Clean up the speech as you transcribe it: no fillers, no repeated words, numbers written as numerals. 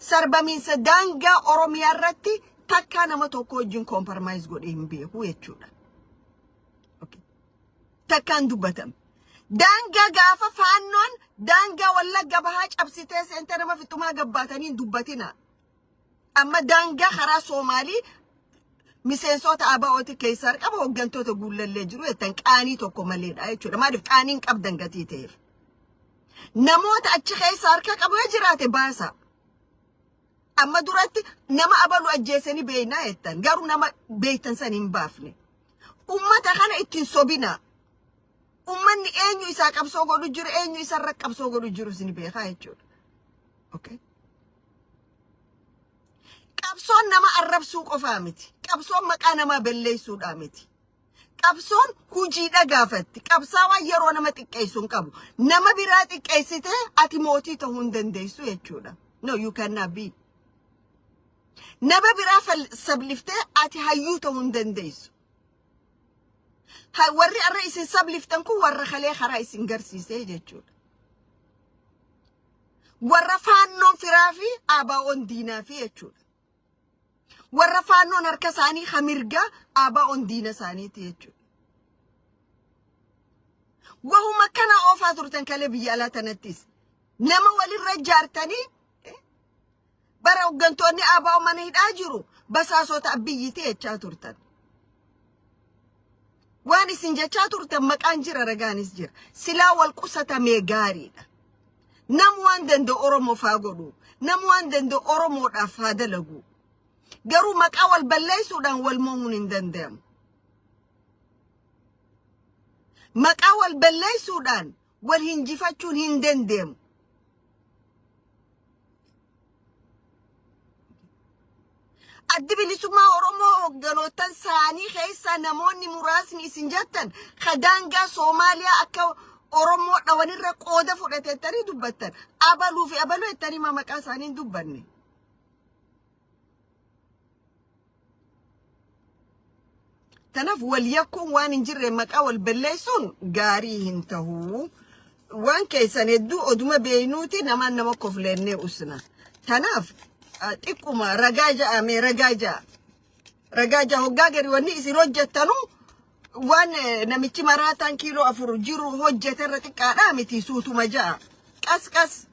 sarbamiinsa daangaa Oromiyaa irratti takka nama tokko wajjin compromise godhee hin beeku jechuudha. Okay. Takkaan dubbatame. Daangaa gaafa faannoon daangaa Wallagga Bahaa cabsitee seente nama fixumaa gabbaatanii dubbatina. Amma daangaa karaa Soomaalii miseensota ABO'ti keessaa qaba hoggantoota guullallee jiru jettan qaanii tokko maleedha jechuudha. Maaliif qaaniin qabdan gatii ta'eef. Namoota achi keessaa harka qabu jiraate baasa. Amma duratti nama abalu ajjeesanii beeynaa jettan garuu nama beeytan san hin baafne. Ummata kana ittiin sobina. Ummanni eenyu isaa qabsoo godhu jiru eenyu isaa irra qabsoo godhu jiru isin beekaa jechuudha. Okay. Qabsoon nama arrabsuu qofaa miti. Qabsoon maqaa nama balleessuudhaa miti. Qabsoon hujiidha gaafatti. Qabsaawaan yeroo nama xiqqeessuun qabu. Nama biraa xiqqeessitee ati mootii ta'uu hin dandeessu jechuudha. No, you cannot be. Nama biraa sabliftee ati hayyuu ta'uu hin dandeessu. Warri arra isin sabliftan kun warra kalee karaa isin garsiisee jechuudha. Warra faannoon firaa fi ABO'n diinaa fi jechuudha. Warra faannoon harka isaanii hamirga ABO'n diina isaaniiti jechuudha. Wahuma kana oofaa turtan kalee biyya alaa tanattis. Nama walirra jaartanii bara hoggantoonni ABO mana hidhaa jiru basaasota biyyiti jechaa turtan. Waan isin jechaa turtan maqaan jira ragaanis jira. Silaa wal qusatamee gaariidha. Nam waan danda'u Oromoo faa godhu. Nam waan danda'u Oromoodhaaf haa dalagu. Garuu maqaa wal balleessuudhaan wal mo'uun hin danda'amu. Maqaa wal balleessuudhaan wal hinjifachuun hin danda'amu. Addi bilisummaa Oromoo hogganootan isaanii keessa namoonni muraasni isin jettan daangaa Soomaaliyaa akka Oromoo dhawanirra qooda fudhatettanii dubbattan. Abaluu fi abaluu jettanii maqaa isaanii hin dubbanne. Tanaaf wal yakkuun waan hin jirre maqaa wal balleessuun gaarii hin ta'u. Waan keessan hedduu oduma beeynuuti namaan nama kofleennee usna. Tanaaf xiqquma ragaa ja'ame ragaa ja'a hoggaa gari wanni isin hojjettanu waan namichi maraataan kiiloo 4 jiru hojjeterra xiqqaadhaa miti suutuma ja'a. Qas